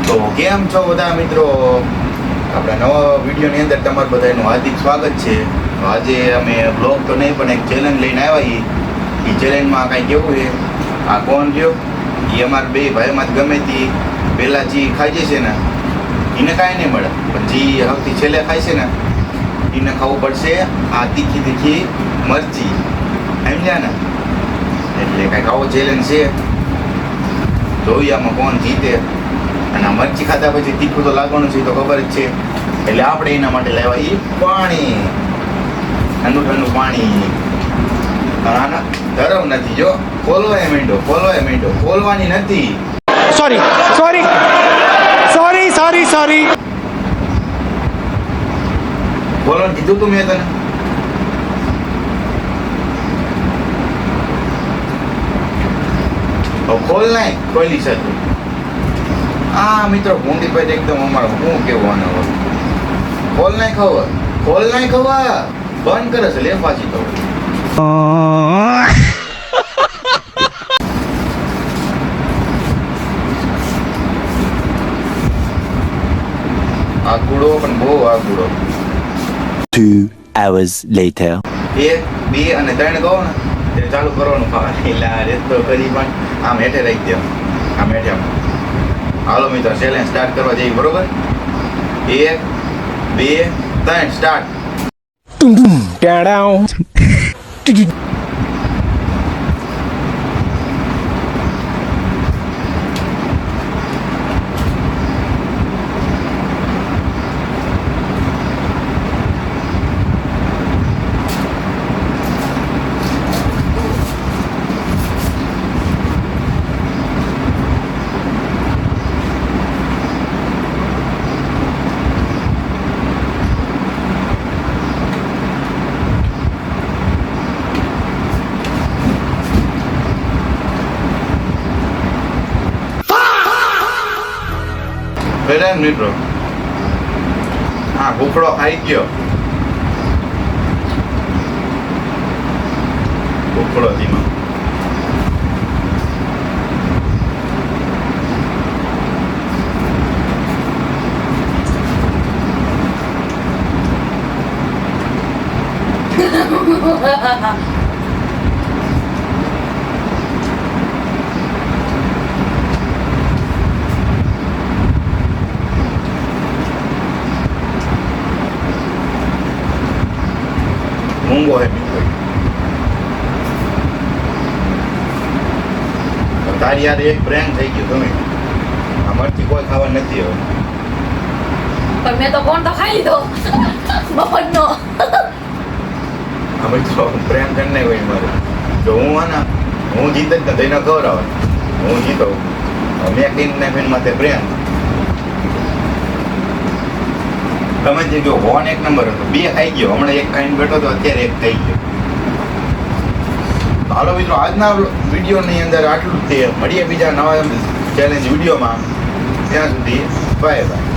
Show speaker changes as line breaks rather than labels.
તો કેમ છો બધા મિત્રો? આપણા નવા વિડીયોની અંદર તમારું બધાનું હાર્દિક સ્વાગત છે. તો આજે અમે બ્લોગ તો નહીં પણ એક ચેલેન્જ લઈને આવ્યા છીએ. એ ચેલેન્જમાં કાંઈ કેવું છે, આ કોણ રહ્યો એ અમારા બે ભાઈમાં જ ગમે તે પહેલાં જે ખાઈ છે ને એને કાંઈ નહીં મળે, પણ જે સૌથી છેલ્લે ખાય છે ને એને ખાવું પડશે આ તીખી તીખી મરચી. સમજ્યા ને? એટલે કાંઈક આવો ચેલેન્જ છે. જોઈએ આમાં કોણ જીતે. અને આ મરચી ખાધા પછી તીખું તો લાગવાનું છે, તો ખબર જ છે. એટલે આપણે એના માટે લેવા એ પાણી, ઠંડુ ઠંડુ પાણી. આના ગરમ નથી, જો ખોલવાય માંડો, ખોલવાની નથી.
સોરી
ખોલવાનું કીધું તું મેં તને. ખોલ નાય, ખોલી શકે. આ મિત્રો ભૂંડી પર એકદમ અમારો શું કેવું આને? ખોલ નાય ખબર, બંધ કરે છે. લે પાછી તો આગુડો પણ બહુ આગુડો.
2 hours later.
1, 2 અને 3 કહો ને તે ચાલુ કરવાનું ખાવાનું. એટલે આ રેત તો કરી પણ આમ હેઠે રાખી દે, આમ હેઠે આમ. હાલો મિત્રો, ચેલેન્જ સ્ટાર્ટ કરવા જઈએ, બરોબર? 1, 2, 3 સ્ટાર્ટ. પેલા મિત્રો હા ભૂખડો ખાઈ ગયો. ભૂખડો ધીમા. ઊંઘો હે મિત્રો. તારી યાર એક પ્રેમ થઈ ગયું. તમે આ મરચી કોઈ ખાવા નથી હવે.
પણ મેં તો કોણ તો ખાઈ લીધો બપોરનો.
આ મિત્રો પ્રેમ કરી નહીં હોય મારે. જો હું હા ને હું જીત જ ને તેને ખવડાવે. હું જીતો મેં ટીમ ને ફેન માટે પ્રેમ. તમે જે જો વન એક નંબર હતો, 2 ખાઈ ગયો. હમણાં એક ખાઈને બેઠો તો અત્યારે 1 થઈ ગયો. હાલો મિત્રો, આજના વિડીયોની અંદર આટલું જ છે. મળીએ બીજા નવા ચેલેન્જ વિડીયોમાં. ત્યાં સુધી બાય બાય.